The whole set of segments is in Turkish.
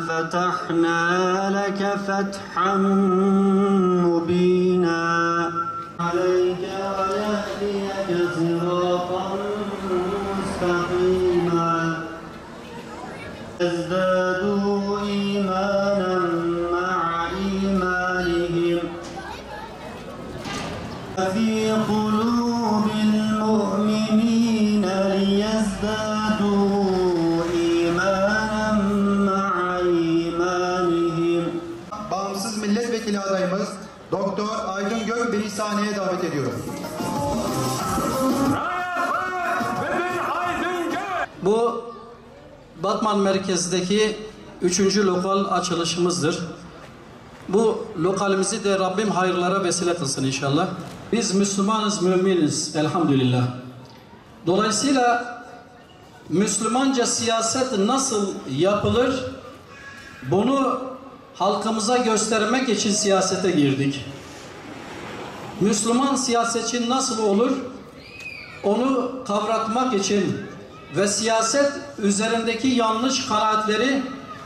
فتحنا لك فتحا مبينا عليك ويهديك صراطا مستقيما ازدادوا إيمانا مع إيمانهم في قلوب المؤمنين ليزدادوا إيمانا مع إيمانهم. Bağımsız milletvekili adayımız Doktor Aydın Gökbey'i sahneye davet ediyorum. Bu Batman merkezdeki 3. lokal açılışımızdır. Bu lokalimizi de Rabbim hayırlara vesile kılsın inşallah. Biz Müslümanız, müminiz elhamdülillah. Dolayısıyla Müslümanca siyaset nasıl yapılır? Bunu halkımıza göstermek için siyasete girdik. Müslüman siyasetçi nasıl olur? Onu kavratmak için ve siyaset üzerindeki yanlış kanaatleri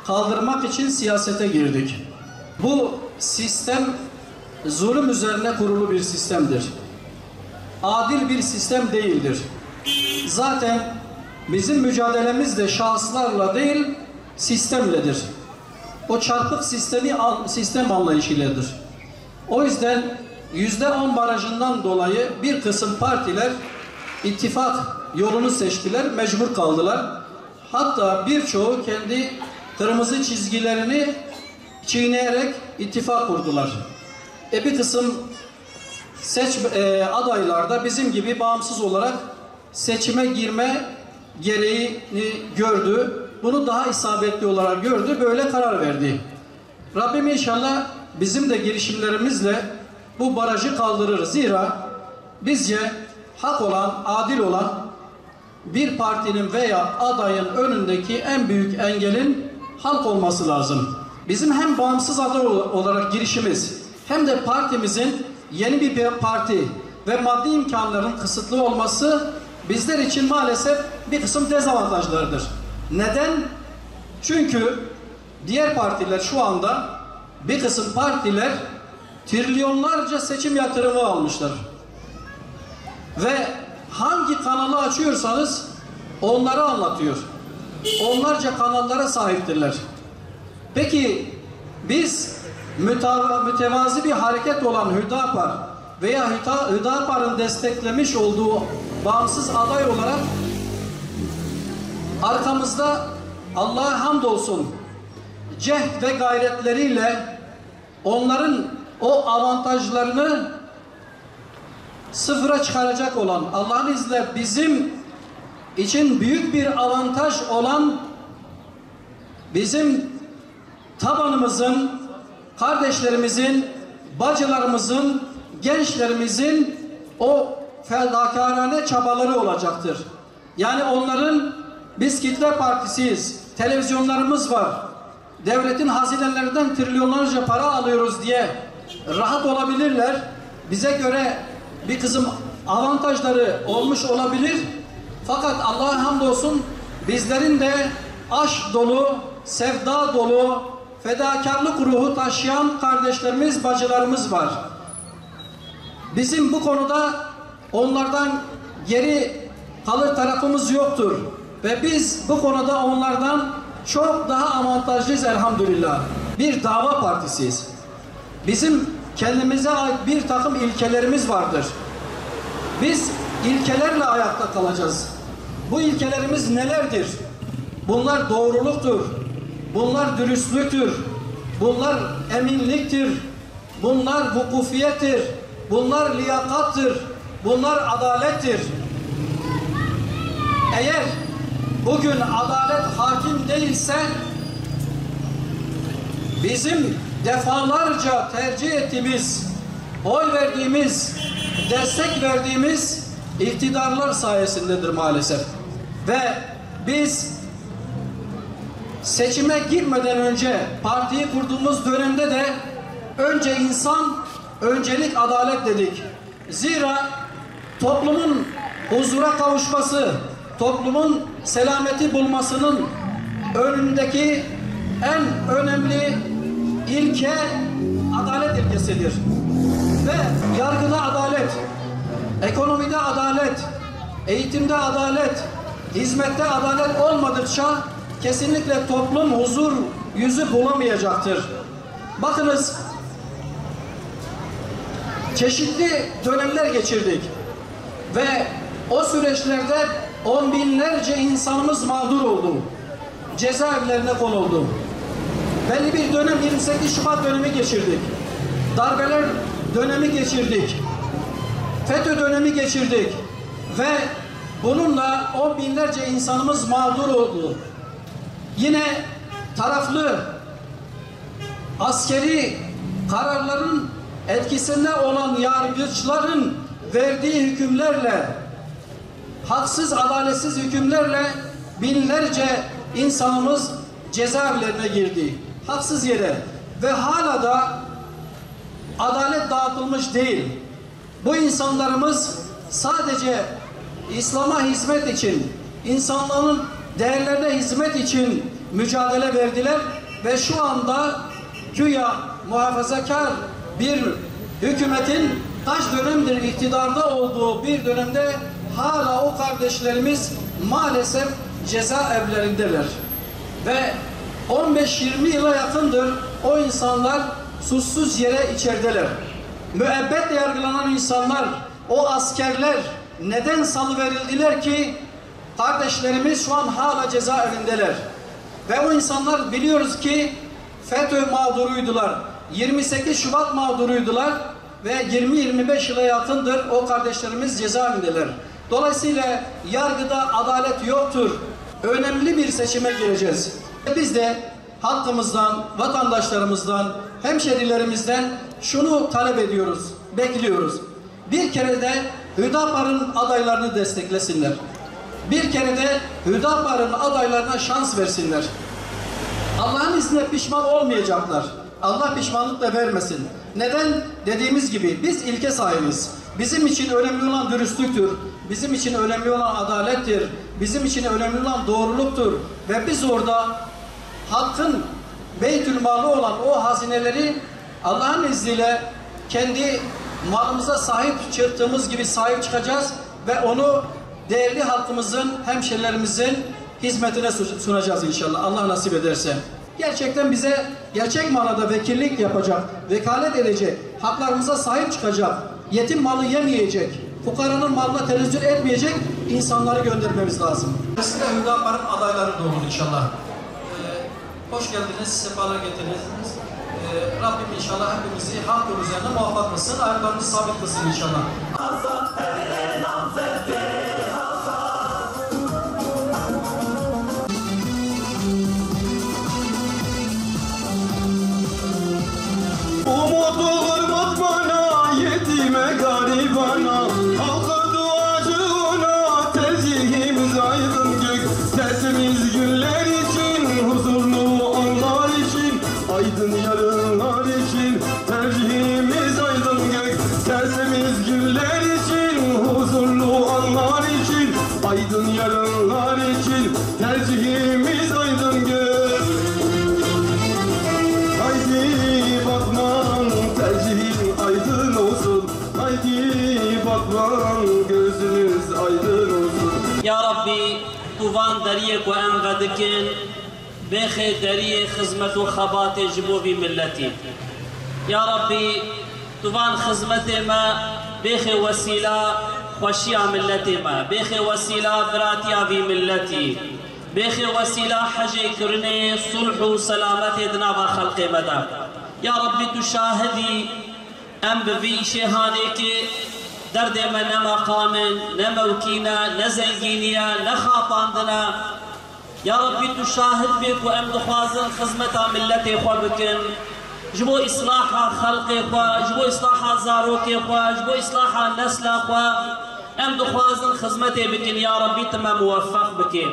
kaldırmak için siyasete girdik. Bu sistem zulüm üzerine kurulu bir sistemdir. Adil bir sistem değildir. Zaten bizim mücadelemiz de şahıslarla değil, sistemledir. O çarpık sistem anlayışıyladır. O yüzden %10 barajından dolayı bir kısım partiler ittifak yolunu seçtiler, mecbur kaldılar. Hatta birçoğu kendi kırmızı çizgilerini çiğneyerek ittifak kurdular. Bir kısım adaylar da bizim gibi bağımsız olarak seçime girme gereğini gördü. Bunu daha isabetli olarak gördü, böyle karar verdi. Rabbim inşallah bizim de girişimlerimizle bu barajı kaldırır. Zira bizce hak olan, adil olan bir partinin veya adayın önündeki en büyük engelin halk olması lazım. Bizim hem bağımsız aday olarak girişimiz hem de partimizin yeni bir parti ve maddi imkanların kısıtlı olması bizler için maalesef bir kısım dezavantajlardır. Neden? Çünkü diğer partiler şu anda, bir kısım partiler trilyonlarca seçim yatırımı almışlar. Ve hangi kanalı açıyorsanız onları anlatıyor. Onlarca kanallara sahiptirler. Peki biz mütevazi bir hareket olan Hüdapar veya Hüdapar'ın desteklemiş olduğu bağımsız aday olarak arkamızda Allah'a hamdolsun cehd ve gayretleriyle onların o avantajlarını sıfıra çıkaracak olan, Allah'ın izniyle bizim için büyük bir avantaj olan, bizim tabanımızın, kardeşlerimizin, bacılarımızın, gençlerimizin o fedakarane çabaları olacaktır. Yani onların, biz kitle partisiyiz, televizyonlarımız var, devletin hazinelerinden trilyonlarca para alıyoruz diye rahat olabilirler. Bize göre bir kısım avantajları olmuş olabilir. Fakat Allah'a hamdolsun bizlerin de aşk dolu, sevda dolu, fedakarlık ruhu taşıyan kardeşlerimiz, bacılarımız var. Bizim bu konuda onlardan geri kalır tarafımız yoktur. Ve biz bu konuda onlardan çok daha avantajlıyız elhamdülillah. Bir dava partisiyiz. Bizim kendimize ait bir takım ilkelerimiz vardır. Biz ilkelerle ayakta kalacağız. Bu ilkelerimiz nelerdir? Bunlar doğruluktur. Bunlar dürüstlüktür. Bunlar eminliktir. Bunlar vukufiyettir. Bunlar liyakattır. Bunlar adalettir. Eğer bugün adalet hakim değilse bizim defalarca tercih ettiğimiz, oy verdiğimiz, destek verdiğimiz iktidarlar sayesindedir maalesef. Ve biz seçime girmeden önce partiyi kurduğumuz dönemde de önce insan, öncelik adalet dedik. Zira toplumun huzura kavuşması, toplumun selameti bulmasının önündeki en önemli ilke adalet ilkesidir. Ve yargıda adalet, ekonomide adalet, eğitimde adalet, hizmette adalet olmadıkça kesinlikle toplum huzur yüzü bulamayacaktır. Bakınız, çeşitli dönemler geçirdik ve o süreçlerde on binlerce insanımız mağdur oldu. Cezaevlerine konuldu. Belli bir dönem 28 Şubat dönemi geçirdik. Darbeler dönemi geçirdik. FETÖ dönemi geçirdik. Ve bununla on binlerce insanımız mağdur oldu. Yine taraflı askeri kararların etkisinde olan yargıçların verdiği hükümlerle, haksız, adaletsiz hükümlerle binlerce insanımız cezaevlerine girdi. Haksız yere. Ve hala da adalet dağıtılmış değil. Bu insanlarımız sadece İslam'a hizmet için, insanlığın değerlerine hizmet için mücadele verdiler ve şu anda güya muhafazakar bir hükümetin kaç dönemdir iktidarda olduğu bir dönemde hala o kardeşlerimiz maalesef cezaevlerindeler. Ve 15-20 yıla yakındır o insanlar suçsuz yere içerideler. Müebbetle yargılanan insanlar, o askerler neden salıverildiler ki kardeşlerimiz şu an hala cezaevindeler. Ve o insanlar biliyoruz ki FETÖ mağduruydular. 28 Şubat mağduruydular ve 20-25 yıla yakındır o kardeşlerimiz cezaevindeler. Dolayısıyla yargıda adalet yoktur. Önemli bir seçime gireceğiz. Biz de halkımızdan, vatandaşlarımızdan, hemşerilerimizden şunu talep ediyoruz, bekliyoruz. Bir kere de Hüdapar'ın adaylarını desteklesinler. Bir kere de Hüdapar'ın adaylarına şans versinler. Allah'ın izniyle pişman olmayacaklar. Allah pişmanlık da vermesin. Neden? Dediğimiz gibi biz ilke sahibiz. Bizim için önemli olan dürüstlüktür. Bizim için önemli olan adalettir. Bizim için önemli olan doğruluktur. Ve biz orada halkın beytülmalı olan o hazineleri Allah'ın izniyle kendi malımıza sahip çıktığımız gibi sahip çıkacağız ve onu değerli halkımızın, hemşerilerimizin hizmetine sunacağız inşallah. Allah nasip ederse. Gerçekten bize gerçek manada vekillik yapacak, vekalet edecek, haklarımıza sahip çıkacak, yetim malı yemeyecek, fukaranın malına tenezzül etmeyecek insanları göndermemiz lazım. Size Hüdapar'ın adayları da olur inşallah. Hoş geldiniz, sefalar getirdiniz. Rabbim inşallah hepimizi hak yolu üzerine muvaffak kılsın, ayaklarımızı sabit kılsın inşallah. Umut olur bana, yetime garibana, halka duacına, tercihimiz aydın gök, tertemiz günler için, huzurlu anlar için, aydın yarınlar için, tercihimiz aydın gök, tertemiz günler için, huzurlu anlar için, aydın yarınlar için, tercihimiz aydın gök. Haydi bakman tercihin aydın olsun. Haydi bakman gözünüz aydın olsun. Ya Rabbi tuvan deriye ku em vedikin bexe deriye hizmet u xabatê ji bo vî milletî. Ya Rabbi tuvan hizmetê me bêxe wesîla xweşiya milletê me, bêxe wesîla biratiya vî milletî, bêxe wesîla hecê kirinê sulh û selametê di nava xelkê me de. Ya Rabbi tu şahidî em bi vî îşêhanekê derdê me ne maqamin, ne mevkîne, ne zengîniye, ne xapandine. Ya Rabbi tu şahid bê ku em dixwazin xizmeta milletê xwe bikin, ji bo îslaha xelkê xwe, ji bo îslaha zarokê xwe, ji bo îslaha nesla xwe em dixwazin xizmetê bikin. Ya Rabbi tu me muwaffaq bike.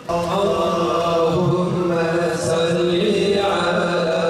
Allahümme salli ala